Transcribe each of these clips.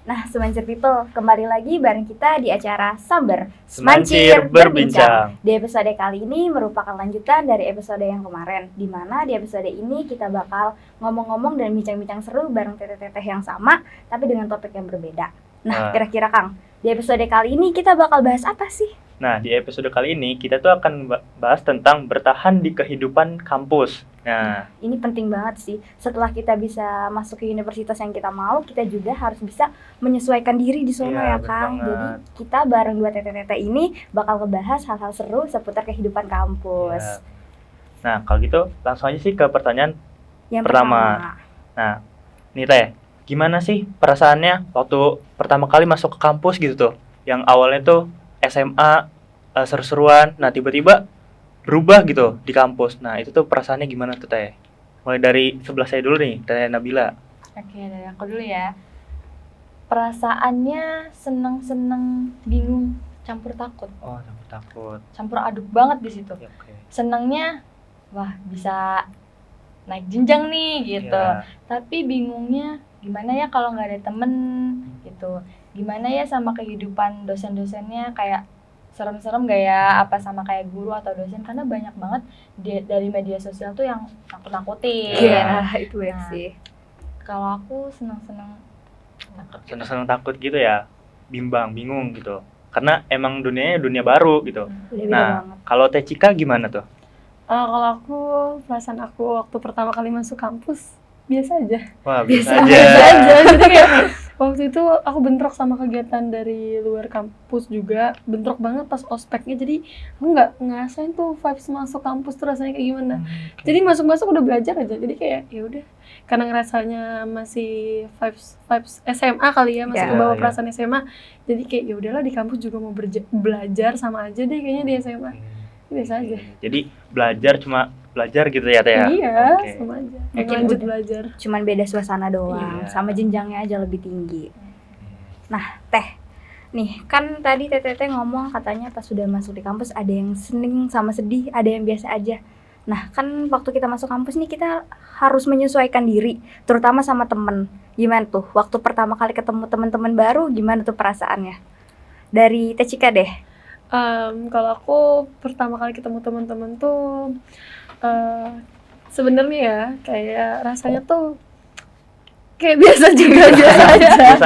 Nah, Semancir People, kembali lagi bareng kita di acara Samber Semancir Berbincang. Di episode kali ini merupakan lanjutan dari episode yang kemarin, di mana di episode ini kita bakal ngomong-ngomong dan bincang-bincang seru bareng teteh-teteh yang sama, tapi dengan topik yang berbeda. Nah, kira-kira Kang, di episode kali ini kita bakal bahas apa sih? Nah, di episode kali ini kita tuh akan bahas tentang bertahan di kehidupan kampus. Nah, ini penting banget sih. Setelah kita bisa masuk ke universitas yang kita mau, kita juga harus bisa menyesuaikan diri di sana ya Kang. Jadi kita bareng dua teteh-teteh ini bakal ngebahas hal-hal seru seputar kehidupan kampus. Ya. Nah, kalau gitu langsung aja sih ke pertanyaan yang pertama. Nah, nih Teh, gimana sih perasaannya waktu pertama kali masuk ke kampus gitu tuh? Yang awalnya tuh SMA seru-seruan, nah tiba-tiba berubah gitu di kampus. Nah, itu tuh perasaannya gimana tuh Teh? Mulai dari sebelah saya dulu nih, Teh Nabila. Oke, dari aku dulu ya. Perasaannya seneng-seneng, bingung, campur takut. Oh, campur takut. Campur aduk banget di situ. Okay. Senengnya, wah bisa naik jenjang nih gitu. Yeah. Tapi bingungnya gimana ya kalau nggak ada temen gitu. Gimana ya sama kehidupan dosen-dosennya, kayak serem-serem gak ya apa sama kayak guru atau dosen, karena banyak banget dari media sosial tuh yang nakut-nakutin. Iya, itu ya sih. Kalau aku seneng-seneng takut gitu ya, bimbang, bingung gitu. Karena emang dunianya dunia baru gitu. Nah, kalau Teh Cika gimana tuh? Kalau aku, perasaan aku waktu pertama kali masuk kampus biasa aja. Wah, biasa aja. Jadi kayak waktu itu aku bentrok sama kegiatan dari luar kampus juga, bentrok banget pas ospeknya. Jadi aku nggak ngerasain tuh vibes masuk kampus tuh rasanya kayak gimana. Jadi masuk udah belajar aja. Jadi kayak ya udah, karena ngerasanya masih vibes SMA kali ya, masih kebawa perasaan SMA. Jadi kayak ya udahlah, di kampus juga mau belajar, sama aja deh kayaknya di SMA. Biasa aja. Jadi belajar gitu ya Teh ya? Iya, sama aja. Lanjut belajar. Cuman beda suasana doang, sama jenjangnya aja lebih tinggi. Nah, Teh, nih kan tadi Teteh ngomong katanya pas sudah masuk di kampus ada yang seneng sama sedih, ada yang biasa aja. Nah, kan waktu kita masuk kampus nih kita harus menyesuaikan diri, terutama sama temen. Gimana tuh? Waktu pertama kali ketemu teman-teman baru, gimana tuh perasaannya? Dari Teh Cika deh. Kalau aku pertama kali ketemu teman-teman tuh sebenarnya ya kayak rasanya tuh kayak biasa juga, biasa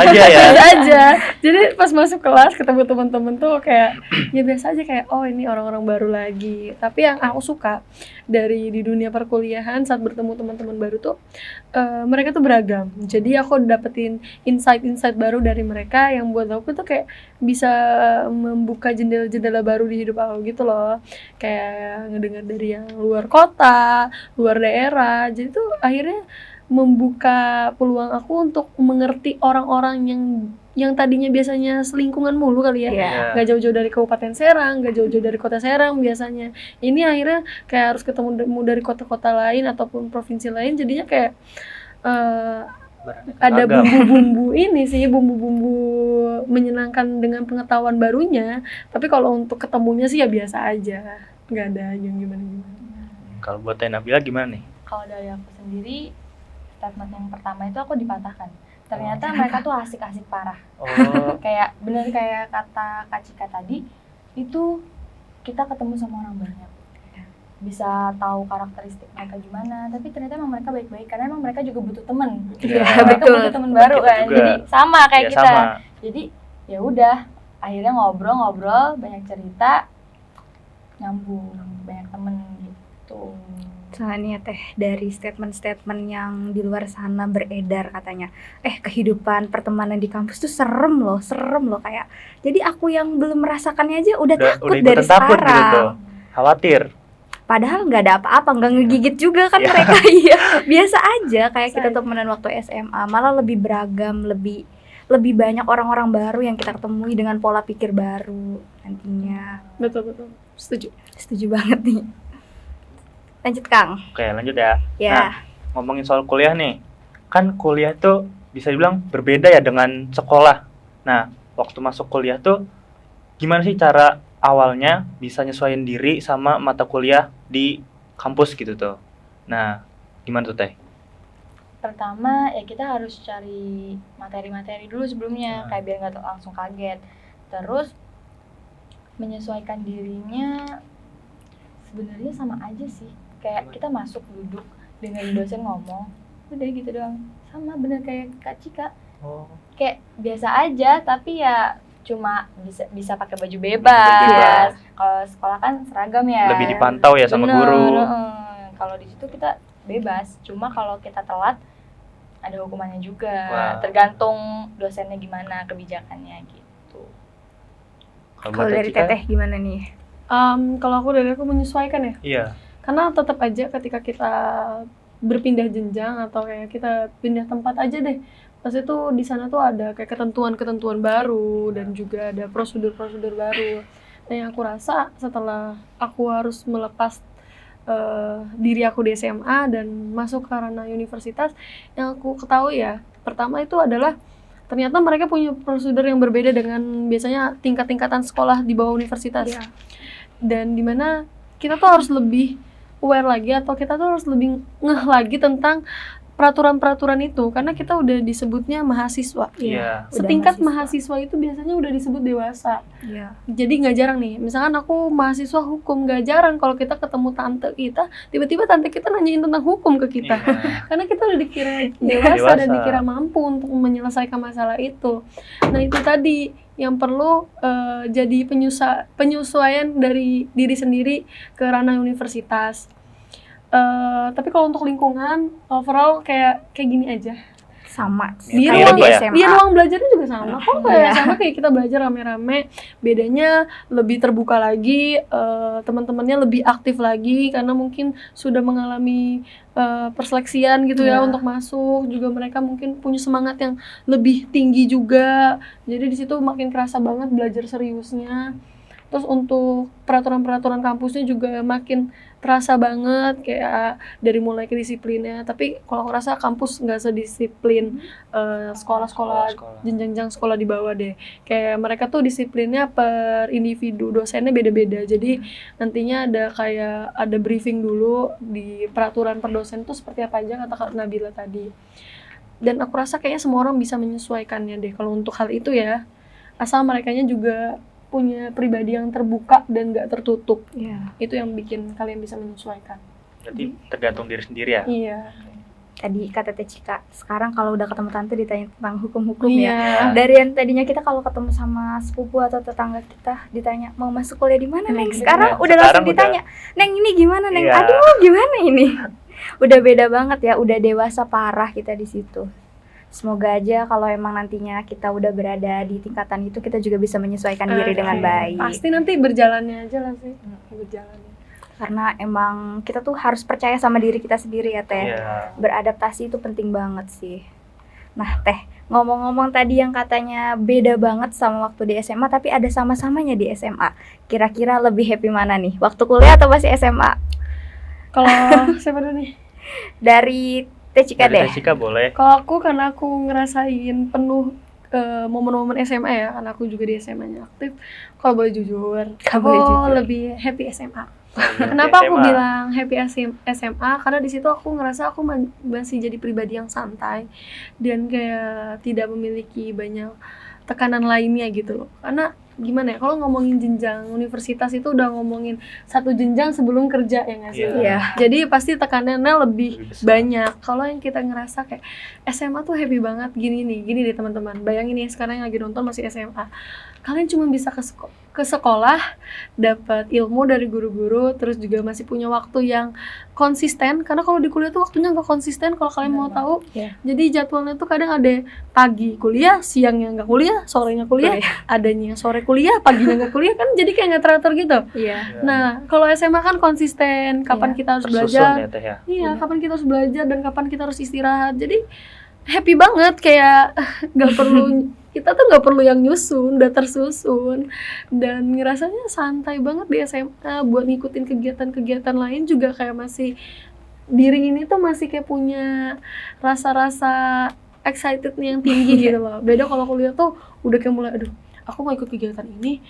aja ya. Biasa aja. Jadi pas masuk kelas ketemu teman-teman tuh kayak ya biasa aja, kayak oh ini orang-orang baru lagi. Tapi yang aku suka dari di dunia perkuliahan saat bertemu teman-teman baru tuh mereka tuh beragam. Jadi aku dapetin insight baru dari mereka yang buat aku tuh kayak bisa membuka jendela-jendela baru di hidup aku gitu loh. Kayak ngedengar dari yang luar kota, luar daerah. Jadi tuh akhirnya membuka peluang aku untuk mengerti orang-orang yang tadinya biasanya selingkungan mulu kali ya. Gak jauh-jauh dari Kabupaten Serang, gak jauh-jauh dari Kota Serang biasanya. Ini akhirnya kayak harus ketemu dari kota-kota lain ataupun provinsi lain, jadinya kayak ada bumbu-bumbu ini sih, bumbu-bumbu menyenangkan dengan pengetahuan barunya. Tapi kalau untuk ketemunya sih ya biasa aja, gak ada yang gimana-gimana. Kalau buat Teh Nabila gimana nih? Kalau dari aku sendiri, statement yang pertama itu aku dipatahkan. Ternyata mereka tuh asik-asik parah. Kayak bener kayak kata Kak Cika tadi, itu kita ketemu sama orang banyak, bisa tahu karakteristik mereka gimana. Tapi ternyata emang mereka baik-baik, karena emang mereka juga butuh teman. Mereka butuh teman baru kan. Juga. Jadi sama kayak kita. Sama. Jadi ya udah, akhirnya ngobrol, banyak cerita, nyambung, banyak temen gitu. Soalnya Teh, dari statement-statement yang di luar sana beredar katanya, kehidupan pertemanan di kampus tuh serem loh kayak. Jadi aku yang belum merasakannya aja udah takut dari sekarang. Gitu. Khawatir. Padahal nggak ada apa-apa, nggak ngegigit juga kan mereka. Iya, biasa aja kayak kita temenan waktu SMA, malah lebih beragam, lebih banyak orang-orang baru yang kita ketemui dengan pola pikir baru nantinya. Betul. Setuju banget nih. Lanjut Kang. Oke, lanjut ya. Nah, ngomongin soal kuliah nih. Kan kuliah tuh bisa dibilang berbeda ya dengan sekolah. Nah, waktu masuk kuliah tuh gimana sih cara awalnya bisa nyesuaiin diri sama mata kuliah di kampus gitu tuh? Nah, gimana tuh Teh? Pertama ya kita harus cari materi-materi dulu sebelumnya, kayak biar nggak langsung kaget. Terus menyesuaikan dirinya sebenarnya sama aja sih, kayak kita masuk duduk dengerin dosen ngomong, udah gitu doang, sama bener kayak Kak Cika. Kayak biasa aja, tapi ya cuma bisa pakai baju bebas. Kalau sekolah kan seragam ya. Lebih dipantau ya sama guru. Kalau di situ kita bebas. Cuma kalau kita telat ada hukumannya juga. Tergantung dosennya gimana, kebijakannya gitu. Kalau dari Teteh gimana nih? Kalau aku menyesuaikan ya. Iya. Karena tetap aja ketika kita berpindah jenjang atau kayak kita pindah tempat aja deh, pasti tuh di sana tuh ada kayak ketentuan-ketentuan baru dan juga ada prosedur-prosedur baru. Nah yang aku rasa setelah aku harus melepas diri aku di SMA dan masuk ke ranah universitas, yang aku ketahui ya, pertama itu adalah ternyata mereka punya prosedur yang berbeda dengan biasanya tingkat-tingkatan sekolah di bawah universitas. Dan dimana kita tuh harus lebih aware lagi atau kita tuh harus lebih ngeh lagi tentang peraturan-peraturan itu, karena kita udah disebutnya mahasiswa. Setingkat mahasiswa itu biasanya udah disebut dewasa. Jadi nggak jarang nih, misalkan aku mahasiswa hukum, nggak jarang kalau kita ketemu tante kita, tiba-tiba tante kita nanyain tentang hukum ke kita. Karena kita udah dikira dewasa dan dikira mampu untuk menyelesaikan masalah itu. Nah itu tadi yang perlu jadi penyesuaian dari diri sendiri ke ranah universitas. Tapi kalau untuk lingkungan overall kayak gini aja, sama di ruang belajarnya juga sama kok, kayak sama kayak kita belajar rame-rame. Bedanya lebih terbuka lagi, teman-temannya lebih aktif lagi karena mungkin sudah mengalami perseleksian gitu ya untuk masuk, juga mereka mungkin punya semangat yang lebih tinggi juga, jadi di situ makin kerasa banget belajar seriusnya. Terus untuk peraturan-peraturan kampusnya juga makin terasa banget, kayak dari mulai kedisiplinnya. Tapi kalau aku rasa kampus nggak sedisiplin sekolah-sekolah jenjang sekolah di bawah deh. Kayak mereka tuh disiplinnya per individu, dosennya beda-beda. Jadi nantinya ada briefing dulu di peraturan per dosen tuh seperti apa aja, kata Kak Nabila tadi. Dan aku rasa kayaknya semua orang bisa menyesuaikannya deh kalau untuk hal itu ya. Asal merekanya juga punya pribadi yang terbuka dan gak tertutup. Itu yang bikin kalian bisa menyesuaikan. Berarti tergantung diri sendiri ya? Iya. Tadi kata Teh Cika, sekarang kalau udah ketemu tante ditanya tentang hukum-hukum ya. Dari yang tadinya kita kalau ketemu sama sepupu atau tetangga kita ditanya mau masuk kuliah di mana, Neng? Sekarang udah langsung ditanya, Neng ini gimana, Neng? Aduh, gimana ini? Udah beda banget ya, udah dewasa parah kita di situ. Semoga aja kalau emang nantinya kita udah berada di tingkatan itu, kita juga bisa menyesuaikan diri dengan baik. Pasti nanti berjalannya aja lah sih. Berjalannya. Karena emang kita tuh harus percaya sama diri kita sendiri ya Teh. Beradaptasi itu penting banget sih. Nah Teh, ngomong-ngomong tadi yang katanya beda banget sama waktu di SMA, tapi ada sama-samanya di SMA. Kira-kira lebih happy mana nih? Waktu kuliah atau masih SMA? Kalau siapa dulu nih? Dari Teh Cika deh. Teh Cika boleh. Kalau aku, karena aku ngerasain penuh momen-momen SMA ya, karena aku juga di SMA-nya aktif. Kalau boleh jujur, aku lebih happy SMA. Kenapa aku bilang happy SMA? Karena di situ aku ngerasa aku masih jadi pribadi yang santai dan kayak tidak memiliki banyak tekanan lainnya gitu loh. Karena gimana ya, kalau ngomongin jenjang universitas itu udah ngomongin satu jenjang sebelum kerja ya nggak sih? Jadi pasti tekanannya lebih banyak. Kalau yang kita ngerasa kayak SMA tuh happy banget, gini deh teman-teman. Bayangin ya, sekarang yang lagi nonton masih SMA. Kalian cuma bisa ke sekolah, dapat ilmu dari guru-guru, terus juga masih punya waktu yang konsisten. Karena kalau di kuliah tuh waktunya nggak konsisten kalau kalian mau tahu. Jadi jadwalnya tuh kadang ada pagi kuliah, siangnya nggak kuliah, sorenya kuliah, adanya sore kuliah, paginya nggak kuliah, kan jadi kayak nggak teratur gitu. Nah kalau SMA kan konsisten, kapan kita harus belajar, kapan kita harus belajar dan kapan kita harus istirahat. Jadi happy banget, kayak nggak perlu kita tuh nggak perlu yang nyusun, udah tersusun, dan ngerasanya santai banget di SMA. Buat ngikutin kegiatan-kegiatan lain juga kayak masih diri ini tuh masih kayak punya rasa-rasa excited yang tinggi gitu loh. Beda kalau kuliah tuh udah kayak mulai, aduh aku mau ikut kegiatan ini,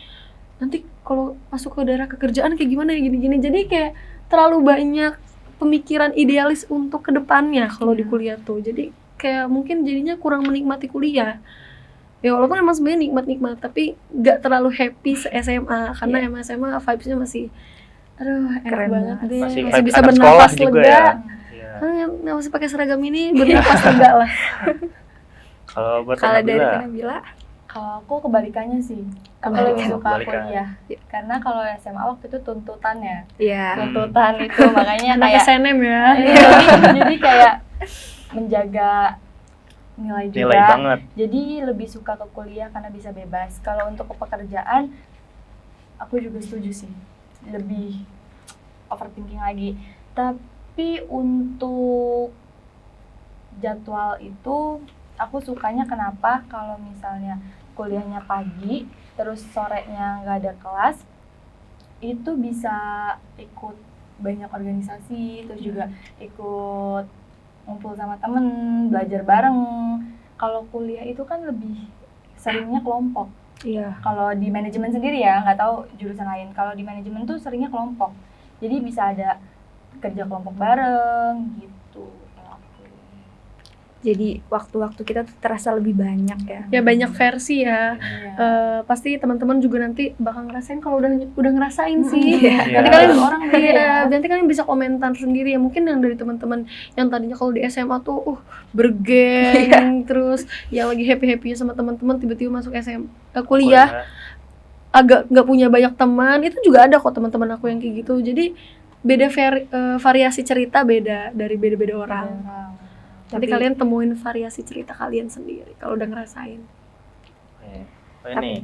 nanti kalau masuk ke daerah kekerjaan kayak gimana ya, gini-gini. Jadi kayak terlalu banyak pemikiran idealis untuk kedepannya kalau di kuliah tuh. Jadi kayak mungkin jadinya kurang menikmati kuliah. Ya walaupun emang sebenarnya nikmat-nikmat, tapi nggak terlalu happy se-SMA karena emang SMA vibes-nya masih enak Keren banget deh, Masih masih vibes bisa anak bernapas sekolah juga lega. ya. Iya. Kan yang masih pakai seragam ini bernapas lega lah. Kalau buat Kalau dari Nabila, Nabila, Kalau aku kebalikannya sih, aku Kebalikan. lebih suka Kebalikan. kuliah. Karena kalau SMA waktu itu tuntutannya, ya tuntutan itu makanya Anak kayak SNM ya. Iya, jadi kayak menjaga nilai juga. nilai banget. Jadi lebih suka ke kuliah karena bisa bebas. Kalau untuk ke pekerjaan, aku juga setuju sih. Lebih overthinking lagi. Tapi untuk jadwal itu, aku sukanya kenapa kalau misalnya kuliahnya pagi, terus sorenya nggak ada kelas, itu bisa ikut banyak organisasi, terus juga ikut ngumpul sama temen, belajar bareng. Kalau kuliah itu kan lebih seringnya kelompok. iya Kalau di manajemen sendiri ya, nggak tahu jurusan lain. Kalau di manajemen tuh seringnya kelompok. Jadi bisa ada kerja kelompok bareng gitu. Kalau aku. jadi waktu-waktu kita tuh terasa lebih banyak ya. Ya banyak versi ya. Iya. Pasti teman-teman juga nanti bakal ngerasain kalau udah ngerasain sih. Iya. Nanti Iya. kalian Orang beda ya. iya, nanti kalian bisa komentar sendiri ya. Mungkin yang dari teman-teman yang tadinya kalau di SMA tuh bergeng terus yang lagi happy-happynya sama teman-teman tiba-tiba masuk kuliah agak nggak punya banyak teman, itu juga ada kok teman-teman aku yang kayak gitu. Jadi beda variasi cerita beda dari beda-beda orang. Nanti Tapi- kalian temuin variasi cerita kalian sendiri kalau udah ngerasain. Oh ini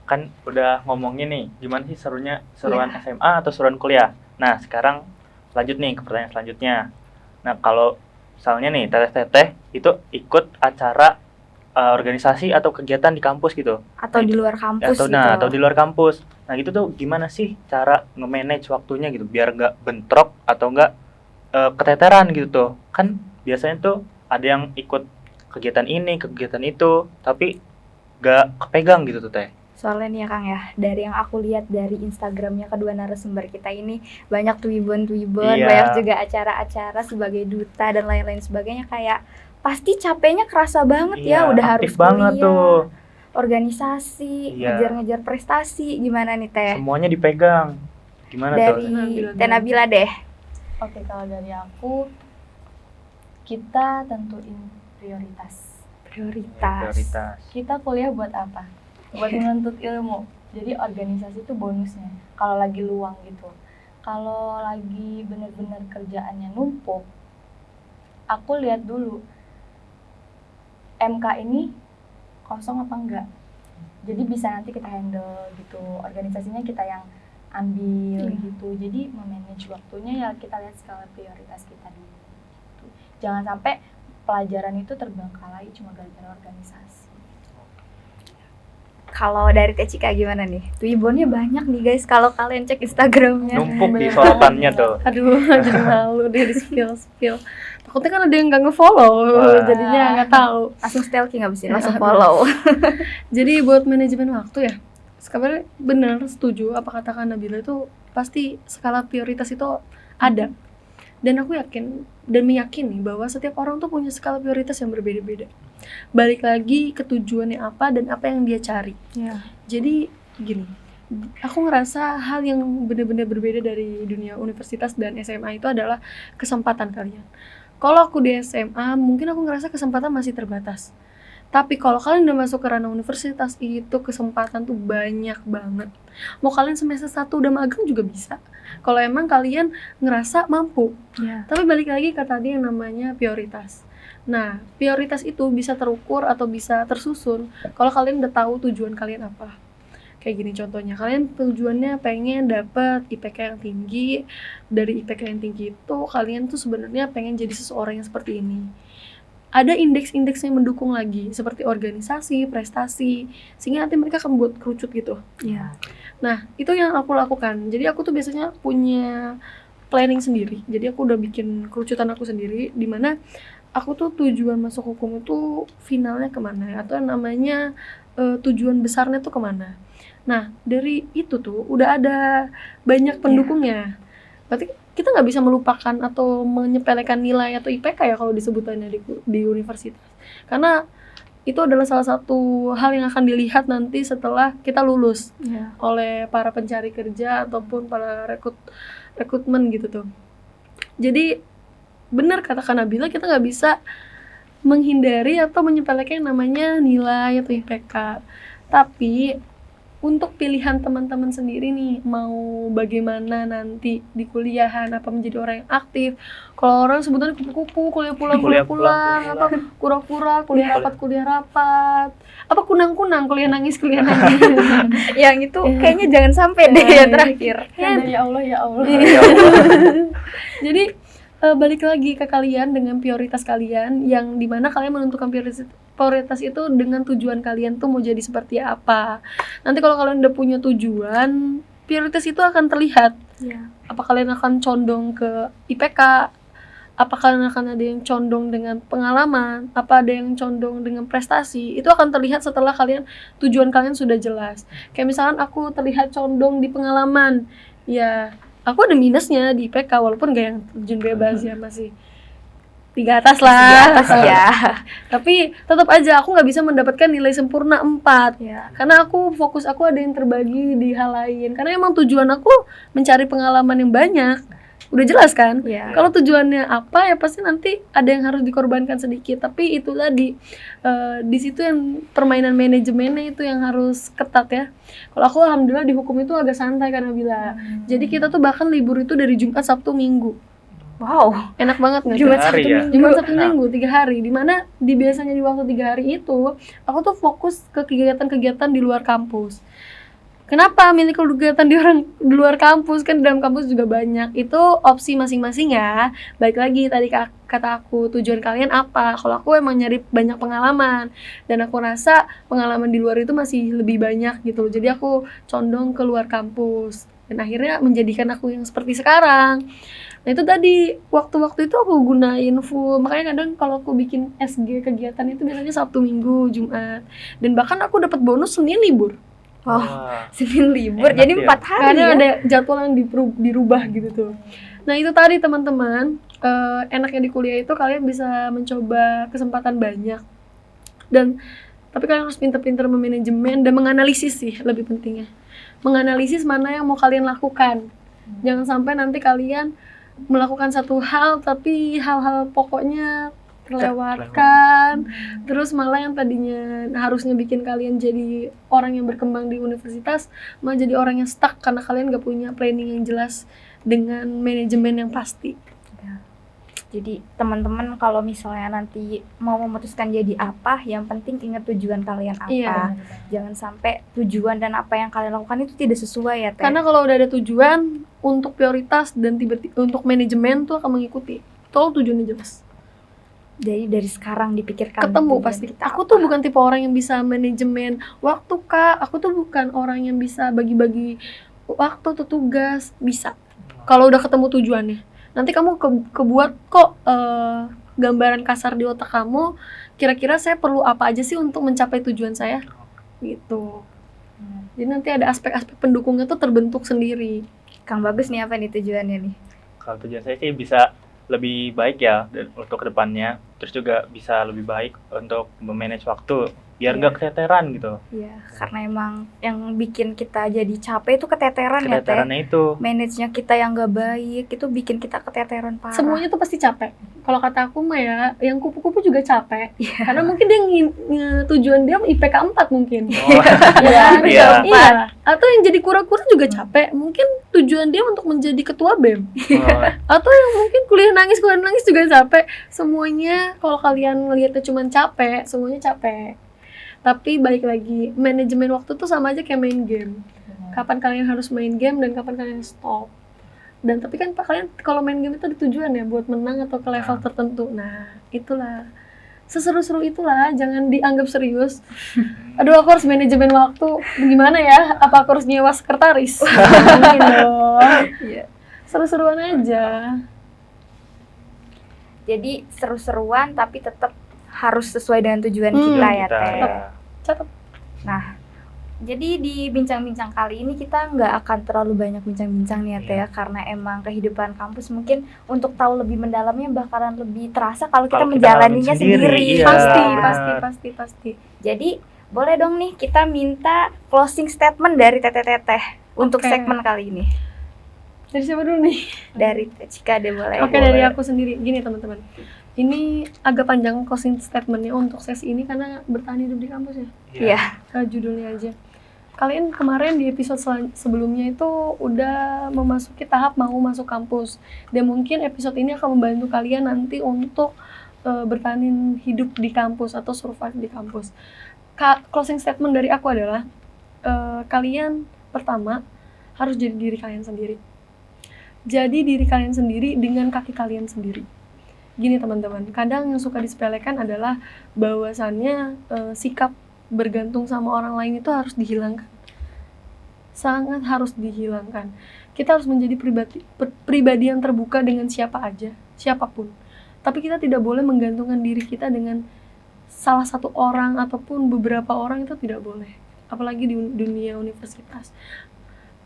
kan udah ngomongin nih gimana sih seruan SMA atau seruan kuliah. Nah sekarang lanjut nih ke pertanyaan selanjutnya. Nah kalau misalnya nih teteh itu ikut acara organisasi atau kegiatan di kampus gitu, Atau di luar kampus atau di luar kampus. Nah gitu tuh gimana sih cara nge-manage waktunya gitu biar nggak bentrok atau nggak keteteran gitu tuh. Kan biasanya tuh ada yang ikut kegiatan ini, kegiatan itu, tapi nggak kepegang gitu tuh teh. Soalnya nih ya Kang ya, dari yang aku lihat dari Instagramnya kedua narasumber kita ini, banyak tweebon, Iya. banyak juga acara-acara sebagai duta dan lain-lain sebagainya, kayak pasti capeknya kerasa banget ya, udah harus aktif banget kuliah, tuh. organisasi, Iya. ngejar-ngejar prestasi. Gimana nih Teh? Semuanya dipegang. Gimana Dari tuh? Teh Nabila deh. Oke, kalau dari aku, kita tentuin prioritas. Prioritas. Kita kuliah buat apa? Buat menuntut ilmu. Jadi organisasi itu bonusnya. Kalau lagi luang gitu. Kalau lagi bener-bener kerjaannya numpuk, aku lihat dulu MK ini kosong apa enggak. Jadi bisa nanti kita handle gitu. Organisasinya kita yang ambil gitu. Jadi memanage waktunya ya kita lihat skala prioritas kita dulu. Gitu. Jangan sampai pelajaran itu terbengkalai cuma gara-gara organisasi. Kalau dari Teh Cika gimana nih? Tweebonnya banyak nih guys, kalau kalian cek Instagramnya. Numpuk di Bener sorotannya banget. tuh. Aduh, jadi malu deh di spill. Takutnya kan ada yang nggak nge-follow, Wah. jadinya nggak tahu. Langsung stalking abis ini, langsung follow. Jadi buat manajemen waktu ya, sebenarnya benar setuju apa kata Kak Nabila itu pasti skala prioritas itu ada. Dan aku yakin dan meyakini bahwa setiap orang tuh punya skala prioritas yang berbeda-beda. Balik lagi ke tujuannya apa dan apa yang dia cari. Iya. Jadi gini, aku ngerasa hal yang benar-benar berbeda dari dunia universitas dan SMA itu adalah kesempatan kalian. Kalau aku di SMA, mungkin aku ngerasa kesempatan masih terbatas. Tapi kalau kalian udah masuk ke ranah universitas, itu kesempatan tuh banyak banget. Mau kalian semester 1 udah magang juga bisa. Kalau emang kalian ngerasa mampu. Iya. Tapi balik lagi ke tadi yang namanya prioritas. Nah, prioritas itu bisa terukur atau bisa tersusun kalau kalian udah tahu tujuan kalian apa. Kayak gini contohnya, kalian tujuannya pengen dapet IPK yang tinggi. Dari IPK yang tinggi itu, kalian tuh sebenarnya pengen jadi seseorang yang seperti ini. Ada indeks-indeks yang mendukung lagi, seperti organisasi, prestasi, sehingga nanti mereka akan buat kerucut gitu. Iya. Nah, itu yang aku lakukan. Jadi aku tuh biasanya punya planning sendiri. Jadi aku udah bikin kerucutan aku sendiri, di mana aku tuh tujuan masuk hukum itu finalnya kemana, atau namanya tujuan besarnya tuh kemana. Nah, dari itu tuh udah ada banyak pendukungnya. Berarti kita nggak bisa melupakan atau menyepelekan nilai atau IPK ya kalau disebutannya di universitas, karena itu adalah salah satu hal yang akan dilihat nanti setelah kita lulus oleh para pencari kerja ataupun para rekrutmen gitu tuh. Jadi benar kata Kak Nabila, kita nggak bisa menghindari atau menyepelekan yang namanya nilai atau IPK. Tapi untuk pilihan teman-teman sendiri nih, mau bagaimana nanti di kuliahan, apa menjadi orang yang aktif. Kalau orang sebetulnya kupu-kupu, kuliah pulang, apa kura-kura, kuliah rapat, apa kunang-kunang, kuliah nangis. Yang itu kayaknya jangan sampai deh yang terakhir. Ya Allah. Jadi balik lagi ke kalian dengan prioritas kalian, yang dimana kalian menentukan prioritas itu dengan tujuan kalian tuh mau jadi seperti apa. Nanti kalau kalian udah punya tujuan, prioritas itu akan terlihat. Apa kalian akan condong ke IPK, apa kalian akan ada yang condong dengan pengalaman, apa ada yang condong dengan prestasi, itu akan terlihat setelah tujuan kalian sudah jelas. Kayak misalkan aku terlihat condong di pengalaman, ya aku ada minusnya di IPK walaupun gak yang terjun bebas ya, masih 3 atas lah ya. Tapi tetap aja aku nggak bisa mendapatkan nilai sempurna 4 karena fokus aku ada yang terbagi di hal lain, karena emang tujuan aku mencari pengalaman yang banyak. Udah jelas kan? Kalau tujuannya apa ya pasti nanti ada yang harus dikorbankan sedikit. Tapi itu tadi di situ yang permainan manajemennya itu yang harus ketat ya. Kalau aku alhamdulillah di hukum itu agak santai karena jadi kita tuh bahkan libur itu dari Jumat, Sabtu, Minggu. Wow, enak banget nggak? Jumat, Sabtu, Minggu. Jumat, Sabtu, Minggu 3 hari. Dimana biasanya di waktu 3 hari itu aku tuh fokus ke kegiatan-kegiatan di luar kampus. Kenapa milih kegiatan di luar kampus? Kan di dalam kampus juga banyak. Itu opsi masing-masing ya. Baik lagi tadi kata aku, tujuan kalian apa? Kalau aku emang nyari banyak pengalaman, dan aku rasa pengalaman di luar itu masih lebih banyak gitu. Jadi aku condong ke luar kampus, dan akhirnya menjadikan aku yang seperti sekarang. Nah itu tadi, waktu-waktu itu aku gunain full. Makanya kadang kalau aku bikin SG kegiatan itu biasanya Sabtu, Minggu, Jumat. Dan bahkan aku dapat bonus Senin libur. Senin libur, jadi 4 hari karena ada jadwal yang dirubah gitu tuh. Nah itu tadi teman-teman, enaknya di kuliah itu kalian bisa mencoba kesempatan banyak, tapi kalian harus pintar-pintar memanajemen dan menganalisis sih, lebih pentingnya menganalisis mana yang mau kalian lakukan. Jangan sampai nanti kalian melakukan satu hal tapi hal-hal pokoknya terlewatkan, terus malah yang tadinya harusnya bikin kalian jadi orang yang berkembang di universitas malah jadi orang yang stuck karena kalian gak punya planning yang jelas dengan manajemen yang pasti. Jadi teman-teman kalau misalnya nanti mau memutuskan jadi apa, yang penting ingat tujuan kalian apa. Jangan sampai tujuan dan apa yang kalian lakukan itu tidak sesuai ya Teh. Karena kalau udah ada tujuan untuk prioritas dan untuk manajemen tuh akan mengikuti. Tolong tujuannya jelas. Jadi dari sekarang dipikirkan ketemu pasti. Aku tuh bukan tipe orang yang bisa manajemen waktu Kak. Aku tuh bukan orang yang bisa bagi-bagi waktu atau tugas. Bisa kalau udah ketemu tujuannya. Nanti kamu kebuat kok gambaran kasar di otak kamu, kira-kira saya perlu apa aja sih untuk mencapai tujuan saya gitu. Jadi nanti ada aspek-aspek pendukungnya tuh terbentuk sendiri. Kang Bagus nih, apa nih tujuannya nih? Kalau tujuan saya sih bisa lebih baik ya untuk kedepannya, terus juga bisa lebih baik untuk memanage waktu biar nggak keteteran gitu. Iya, karena emang yang bikin kita jadi capek itu keteteran ya Teh. Keteterannya itu. Manage-nya kita yang nggak baik itu bikin kita keteteran parah. Semuanya tuh pasti capek. Kalau kata aku mah ya, yang kupu-kupu juga capek. Karena mungkin dia tujuan dia IPK 4 mungkin. Iya. Atau yang jadi kura-kura juga capek. Mungkin tujuan dia untuk menjadi ketua BEM. Atau yang mungkin kuliah nangis juga capek. Semuanya kalau kalian ngeliatnya cuma capek, semuanya capek. Tapi balik lagi, manajemen waktu tuh sama aja kayak main game. Kapan kalian harus main game dan kapan kalian stop. Dan tapi kan kalian kalau main game itu ada tujuan ya buat menang atau ke level tertentu. Nah, itulah. Seseru-seru itulah, jangan dianggap serius. Aduh, aku harus manajemen waktu. Gimana ya? Apa aku harus nyewa sekretaris? Mungkin dong. Seru-seruan aja. Jadi seru-seruan tapi tetap harus sesuai dengan tujuan kita ya Teh. Catat. Nah, Jadi di bincang-bincang kali ini kita nggak akan terlalu banyak bincang-bincang nih ya Teh ya, karena emang kehidupan kampus mungkin untuk tahu lebih mendalamnya bakalan lebih terasa kalau kita menjalaninya sendiri. Iya. Pasti. Jadi boleh dong nih kita minta closing statement dari Teteh untuk segmen kali ini. Dari siapa dulu nih? Dari Teh Cika deh boleh. Oke, dari aku sendiri. Gini teman-teman, ini agak panjang closing statementnya untuk sesi ini karena bertahan hidup di kampus ya. Iya. Judulnya aja. Kalian kemarin di episode sebelumnya itu udah memasuki tahap mau masuk kampus, dan mungkin episode ini akan membantu kalian nanti untuk bertahan hidup di kampus atau survive di kampus. Closing statement dari aku adalah kalian pertama harus jadi diri kalian sendiri. Jadi diri kalian sendiri dengan kaki kalian sendiri. Gini teman-teman, kadang yang suka disepelekan adalah bahwasannya sikap bergantung sama orang lain itu harus dihilangkan. Sangat harus dihilangkan. Kita harus menjadi pribadi yang terbuka dengan siapa aja, siapapun. Tapi kita tidak boleh menggantungkan diri kita dengan salah satu orang ataupun beberapa orang, itu tidak boleh. Apalagi di dunia universitas.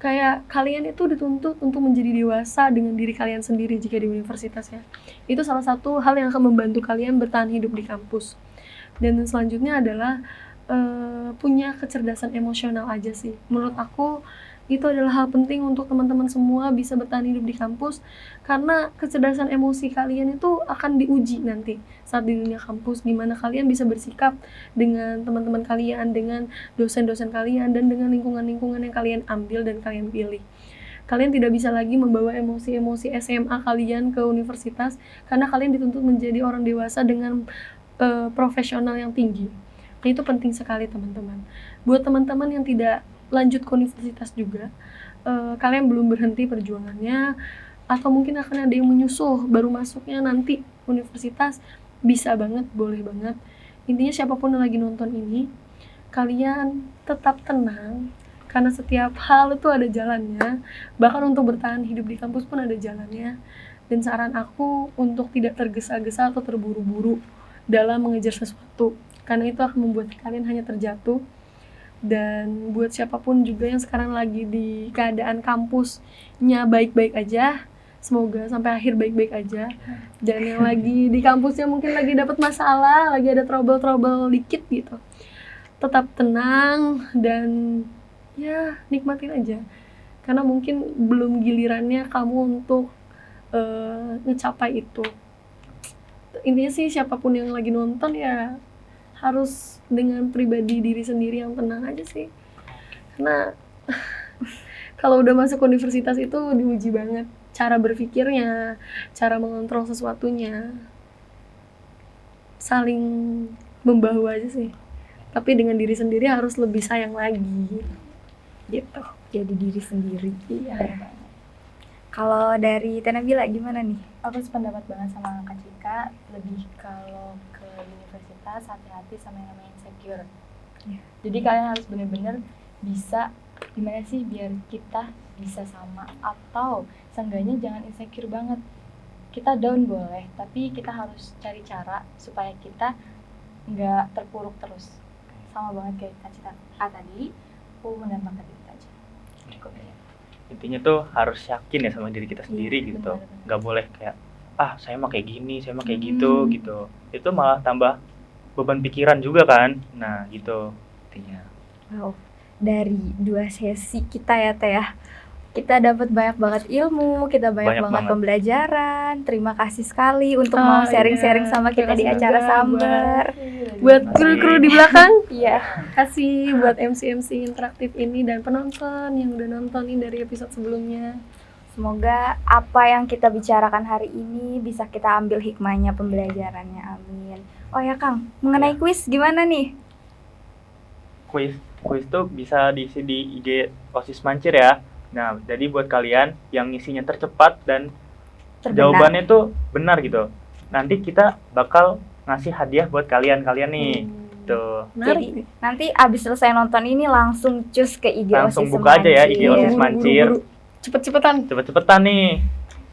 Kayak kalian itu dituntut untuk menjadi dewasa dengan diri kalian sendiri jika di universitas ya. Itu salah satu hal yang akan membantu kalian bertahan hidup di kampus. Dan selanjutnya adalah punya kecerdasan emosional aja sih. Menurut aku itu adalah hal penting untuk teman-teman semua bisa bertahan hidup di kampus, karena kecerdasan emosi kalian itu akan diuji nanti saat di dunia kampus, gimana kalian bisa bersikap dengan teman-teman kalian, dengan dosen-dosen kalian, dan dengan lingkungan-lingkungan yang kalian ambil dan kalian pilih. Kalian tidak bisa lagi membawa emosi-emosi SMA kalian ke universitas, karena kalian dituntut menjadi orang dewasa dengan profesional yang tinggi. Nah, itu penting sekali teman-teman. Buat teman-teman yang tidak lanjut ke universitas juga, kalian belum berhenti perjuangannya, atau mungkin akan ada yang menyusul baru masuknya nanti universitas, bisa banget, boleh banget. Intinya siapapun yang lagi nonton ini, kalian tetap tenang, karena setiap hal itu ada jalannya. Bahkan untuk bertahan hidup di kampus pun ada jalannya. Dan saran aku untuk tidak tergesa-gesa atau terburu-buru dalam mengejar sesuatu, karena itu akan membuat kalian hanya terjatuh. Dan buat siapapun juga yang sekarang lagi di keadaan kampusnya baik-baik aja, semoga sampai akhir baik-baik aja. Dan yang lagi di kampusnya mungkin lagi dapat masalah, lagi ada trouble dikit gitu, tetap tenang dan ya nikmatin aja, karena mungkin belum gilirannya kamu untuk ngecapai itu. Intinya sih siapapun yang lagi nonton ya harus dengan pribadi diri sendiri yang tenang aja sih, karena kalau udah masuk universitas itu diuji banget cara berpikirnya, cara mengontrol sesuatunya, saling membahu aja sih. Tapi dengan diri sendiri harus lebih sayang lagi gitu, jadi diri sendiri. Iya. Kalau dari Teh Nabila gimana nih? Aku sependapat banget sama Kak Cika, lebih kalau ke universitas hati-hati sama yang namanya insecure. Jadi kalian harus benar-benar bisa gimana sih biar kita bisa sama, atau seenggaknya jangan insecure banget. Kita down boleh, tapi kita harus cari cara supaya kita nggak terpuruk terus. Sama banget kayak Kak Cika tadi, aku menambahkan itu aja. Cukup ya. Intinya tuh harus yakin ya sama diri kita sendiri gitu. Benar. Nggak boleh kayak saya mah kayak gini, saya mah kayak gitu. Itu malah tambah beban pikiran juga kan. Nah gitu intinya. Wow, dari 2 sesi kita ya Teh ya, kita dapat banyak banget ilmu, kita banyak banget pembelajaran. Terima kasih sekali untuk mau sharing-sharing sama kita di acara Samber. Buat kru-kru di belakang, Iya. kasih buat MC interaktif ini dan penonton yang udah nontonin dari episode sebelumnya. Semoga apa yang kita bicarakan hari ini bisa kita ambil hikmahnya, pembelajarannya. Amin. Oh ya Kang, mengenai kuis gimana nih? Kuis tuh bisa diisi di IG OSIS Mancir ya. Nah, jadi buat kalian yang ngisinya tercepat dan jawabannya tuh benar gitu, nanti kita bakal ngasih hadiah buat kalian nih. Tuh. Jadi nanti abis selesai nonton ini langsung cus ke IG langsung OSIS buka aja ya IG Mancir. OSIS Mancir. Cepet-cepetan nih.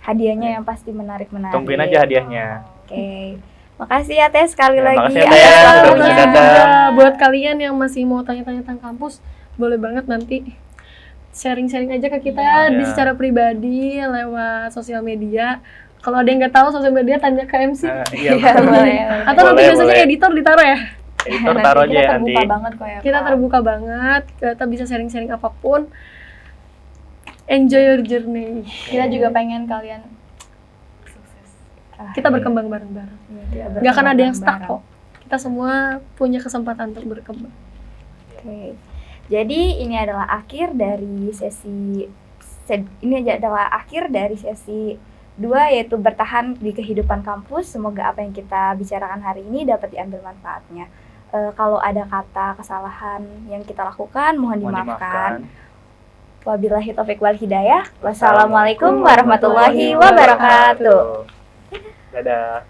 Hadiahnya yang pasti menarik. Tungguin aja hadiahnya. Oke. Makasih ya Teh sekali lagi makasih ya, atas Teh. waktunya. Sudah datang. Buat kalian yang masih mau tanya-tanya tentang kampus, boleh banget nanti sharing-sharing aja ke kita Iya. di secara pribadi lewat sosial media. Kalau ada yang nggak tahu sosial media, tanya ke MC. Iya, Iya, boleh. Atau nanti Boleh, biasanya boleh. editor ditaruh ya. Editor taruh aja kita ya terbuka nanti. banget kok ya, Kita Kak. terbuka banget, kita bisa sharing-sharing apapun. Enjoy your journey. Kita juga pengen kalian sukses. Kita berkembang bareng-bareng. Iya, Nggak akan ada yang stuck berkembang. kok. Kita semua punya kesempatan untuk berkembang. Oke. Jadi ini adalah akhir dari sesi 2, yaitu bertahan di kehidupan kampus. Semoga apa yang kita bicarakan hari ini dapat diambil manfaatnya. Kalau ada kata kesalahan yang kita lakukan, mohon dimaafkan. Wabillahi taufiq wal hidayah. Wassalamualaikum warahmatullahi wabarakatuh. Dadah.